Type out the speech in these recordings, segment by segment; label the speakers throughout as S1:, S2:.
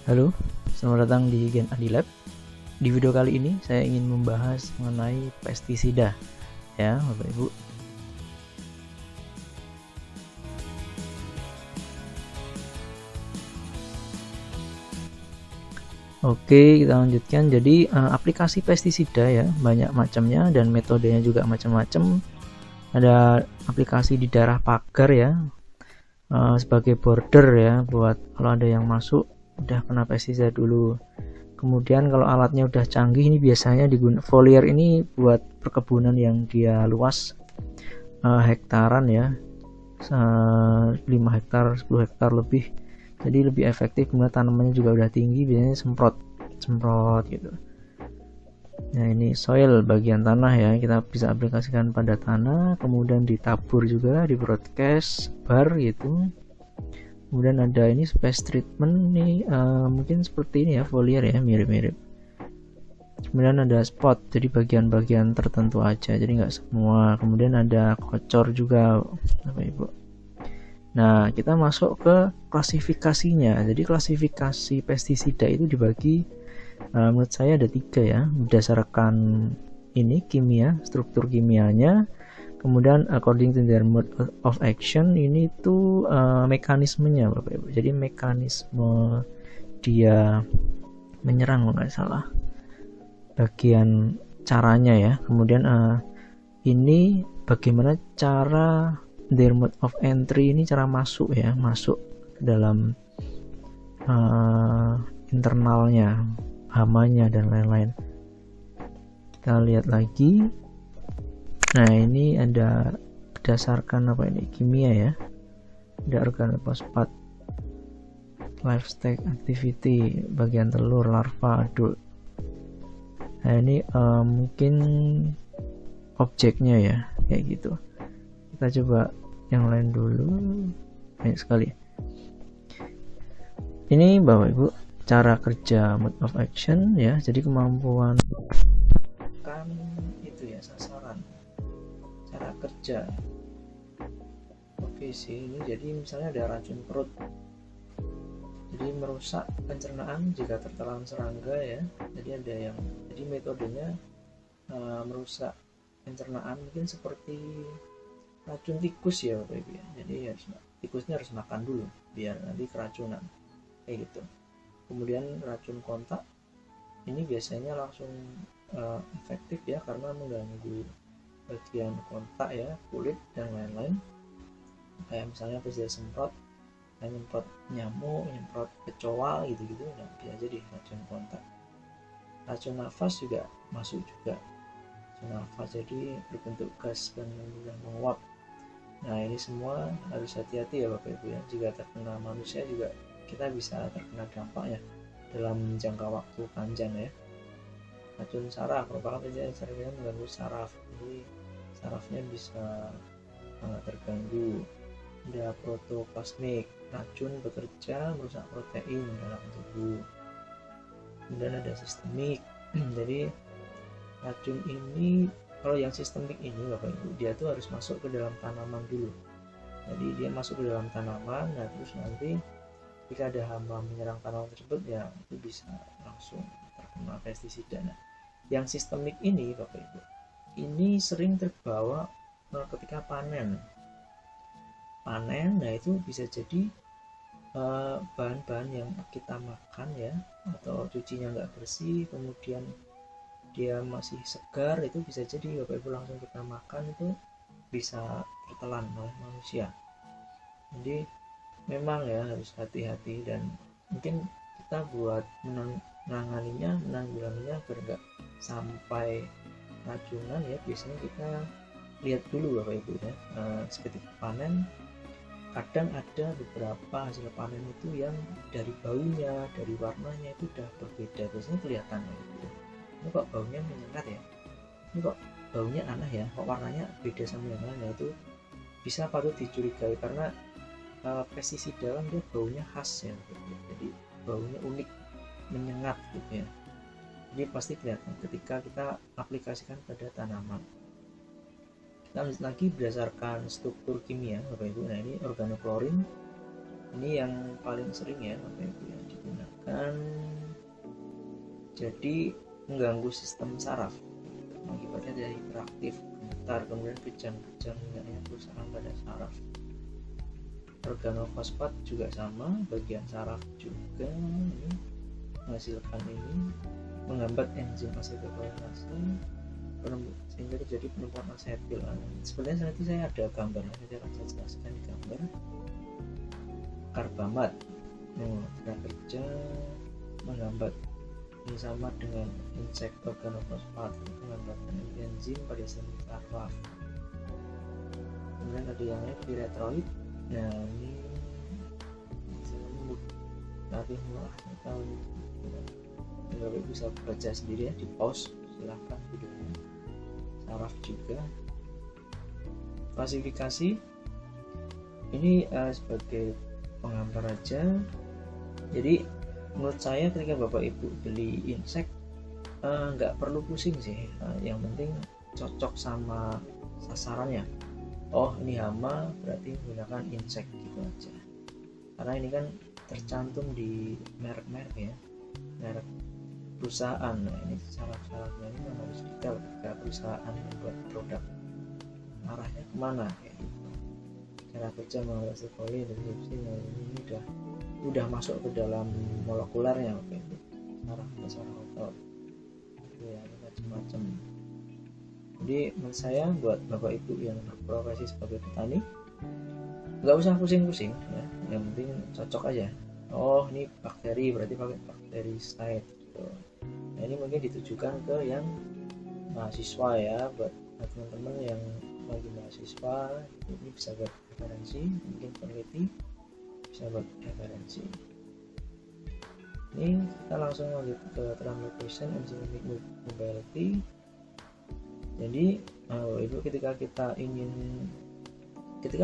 S1: Halo, selamat datang di Gen Adi Lab. Di video kali ini saya ingin membahas mengenai pestisida, ya Bapak Ibu. Oke, kita lanjutkan. Jadi aplikasi pestisida ya banyak macamnya dan metodenya juga macam-macam. Ada aplikasi di daerah pagar ya, sebagai border ya, buat kalau ada yang masuk udah kena pestisida dulu. Kemudian kalau alatnya udah canggih, ini biasanya digunakan foliar ini buat perkebunan yang dia luas, hektaran ya, 5 hektar 10 hektar lebih, jadi lebih efektif. Kemudian tanamannya juga udah tinggi, biasanya semprot gitu. Nah, ini soil, bagian tanah ya, kita bisa aplikasikan pada tanah, kemudian ditabur juga di broadcast bar gitu. Kemudian ada ini space treatment nih, mungkin seperti ini ya, foliar ya, mirip-mirip. Kemudian ada spot, jadi bagian-bagian tertentu aja, jadi nggak semua. Kemudian ada kocor juga Bapak Ibu. Nah, kita masuk ke klasifikasinya. Jadi klasifikasi pestisida itu dibagi, menurut saya ada 3 ya, berdasarkan ini kimia, struktur kimianya. Kemudian according to their mode of action, ini tuh mekanismenya Bapak Ibu. Jadi mekanisme dia menyerang kalau nggak salah, bagian caranya ya. Kemudian ini bagaimana cara their mode of entry, ini cara masuk ya, masuk ke dalam internalnya, hamanya dan lain-lain. Kita lihat lagi. Nah, ini ada berdasarkan apa ini, kimia ya, ada organofosfat, life stage activity, bagian telur, larva, adult. Nah, ini mungkin objeknya ya, kayak gitu. Kita coba yang lain dulu, banyak sekali. Ini Bapak Ibu cara kerja mode of action ya, jadi kemampuan kan itu ya, sasaran, cara kerja. Oke sih, ini jadi misalnya ada racun perut, jadi merusak pencernaan jika tertelan serangga ya. Jadi metodenya merusak pencernaan, mungkin seperti racun tikus ya Bapak Ibu ya. Jadi tikusnya harus makan dulu biar nanti keracunan, kayak gitu. Kemudian racun kontak ini biasanya langsung efektif ya, karena mengganggu bagian kontak ya, kulit dan lain-lain. Kayak misalnya pestisida semprot, nyemprot nyamuk, nyemprot kecoa gitu-gitu, nah, bisa jadi racun kontak. Racun nafas juga masuk juga, racun nafas jadi berbentuk gas dan menguap. Nah, ini semua harus hati-hati ya Bapak Ibu ya. Jika terkena manusia juga kita bisa terkena dampaknya dalam jangka waktu panjang ya. Racun saraf merupakan pestisida yang mengganggu saraf, jadi sarafnya bisa terganggu. Ada protoplasmik, racun bekerja merusak protein dalam tubuh. Kemudian ada sistemik, jadi racun ini, kalau yang sistemik ini Bapak Ibu, dia tuh harus masuk ke dalam tanaman dulu. Jadi dia masuk ke dalam tanaman, nah terus nanti jika ada hama menyerang tanaman tersebut ya itu bisa langsung terkena pestisida. Nah, yang sistemik ini Bapak Ibu, ini sering terbawa ketika panen. Nah itu bisa jadi bahan-bahan yang kita makan ya, atau cucinya nggak bersih, kemudian dia masih segar, itu bisa jadi Bapak Ibu langsung kita makan, itu bisa tertelan oleh manusia. Jadi memang ya harus hati-hati, dan mungkin kita buat menanggulanginya agar nggak sampai racunan ya, biasanya kita lihat dulu Bapak Ibu ya, ketika panen kadang ada beberapa hasil panen itu yang dari baunya, dari warnanya itu udah berbeda, biasanya kelihatan gitu. Ini kok baunya menyengat ya, ini kok baunya aneh ya, kok warnanya beda sama yang lain. Nah, itu bisa patut dicurigai karena pestisida kan dia baunya khas ya gitu. Jadi baunya unik, menyengat gitu ya, jadi pasti kelihatan ketika kita aplikasikan pada tanaman. Kita lanjut lagi berdasarkan struktur kimia Bapak Ibu. Nah, ini organoklorin, ini yang paling sering ya Bapak Ibu yang digunakan. akan jadi mengganggu sistem saraf, mengakibatkan dia hiperaktif, gemetar, kemudian kejang-kejang misalnya kerusakan pada saraf. Organofosfat juga sama, bagian saraf juga ini menghasilkan ini, menghambat enzim asetilkolinase sehingga terjadi penumpukan asetil. Sebenarnya nanti saya ada gambar, nanti akan saya jelaskan di gambar. Karbamat tidak kerja menghambat, ini sama dengan insek organofosfat, penghambatan enzim pada sistem saraf. Kemudian ada yang lain piretroid. Nah ini nanti mulai tahu, Bapak bisa baca sendiri ya, di pause silahkan videonya. Saraf juga klasifikasi ini sebagai penggambar aja. Jadi menurut saya ketika Bapak Ibu beli insek nggak perlu pusing sih, yang penting cocok sama sasarannya. Oh ini hama berarti menggunakan insek gitu aja, karena ini kan tercantum di merek-merek ya, merek perusahaan. Nah ini syarat-syaratnya ini harus detail ketika perusahaan membuat produk, arahnya kemana kayak gitu. Cara kerja mengatasi koli dan ini udah masuk ke dalam molekulernya kayak gitu, saraf besar otot itu ya, macam-macam. Jadi menurut saya buat Bapak Ibu yang berprofesi sebagai petani nggak usah pusing-pusing ya, yang penting cocok aja. Oh ini bakteri berarti pakai bakteriside gitu. Nah ini mungkin ditujukan ke yang mahasiswa ya, buat teman-teman yang lagi mahasiswa ini bisa buat referensi, mungkin peneliti bisa buat referensi. Ini kita langsung lanjut ke translocation enzymatic mobility. Jadi itu ketika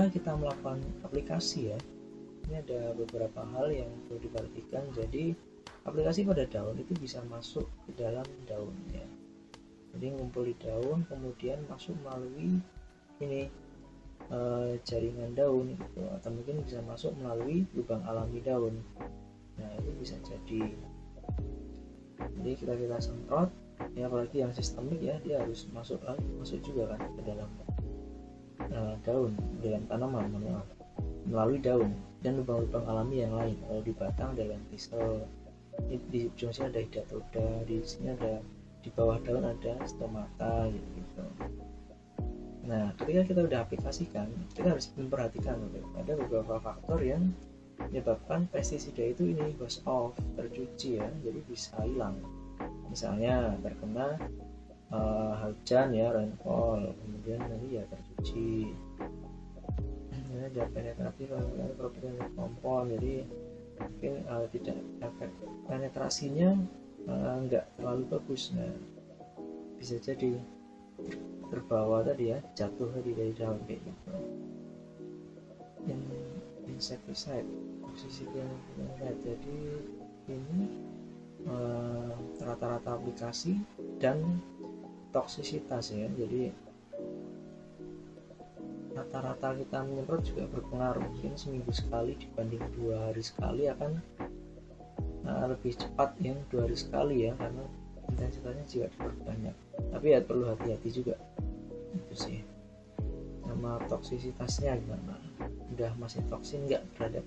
S1: kita melakukan aplikasi ya, ini ada beberapa hal yang perlu diperhatikan. Jadi aplikasi pada daun itu bisa masuk ke dalam daun ya, jadi ngumpul di daun kemudian masuk melalui ini jaringan daun gitu, atau mungkin bisa masuk melalui lubang alami daun. Nah itu bisa jadi kita semprot ya, apalagi yang sistemik ya, dia harus masuk juga kan ke dalam daun, dalam tanaman melalui daun dan lubang-lubang alami yang lain. Kalau di batang ada lentisel, di ujung sini ada hidatoda, di sini ada, di bawah daun ada stomata gitu. Nah ketika kita udah aplikasikan, kita harus memperhatikan ada beberapa faktor yang menyebabkan pestisida itu ini wash off, tercuci ya, jadi bisa hilang. Misalnya terkena hujan ya, rainfall, kemudian nanti ya tercuci. Ini ada penetratif properti kompon, jadi mungkin tidak efek penetrasinya enggak terlalu bagus. Nah bisa jadi terbawa tadi ya, jatuh tadi dari daun kayak gitu. Insecticide toxicity, jadi ini rata-rata aplikasi dan toksisitas ya, jadi rata-rata kita menyemprot juga berpengaruh. Mungkin seminggu sekali dibanding 2 hari sekali akan lebih cepat yang 2 hari sekali ya, karena intensitasnya juga diperbanyak. Tapi ya perlu hati-hati juga itu sih, sama toksisitasnya gimana, udah masih toksin nggak terhadap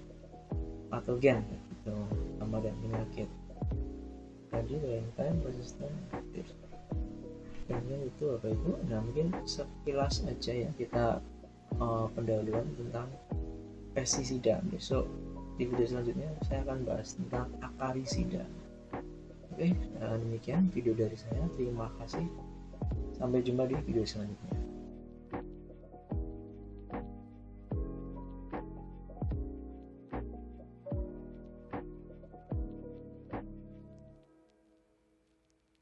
S1: patogen gitu, sama dan penyakit. Tadi time resistant aktif kemudian itu apa itu. Nah mungkin sekilas aja ya kita pendahuluan tentang pestisida. Besok di video selanjutnya saya akan bahas tentang akarisida. Oke, demikian video dari saya, terima kasih, sampai jumpa di video selanjutnya.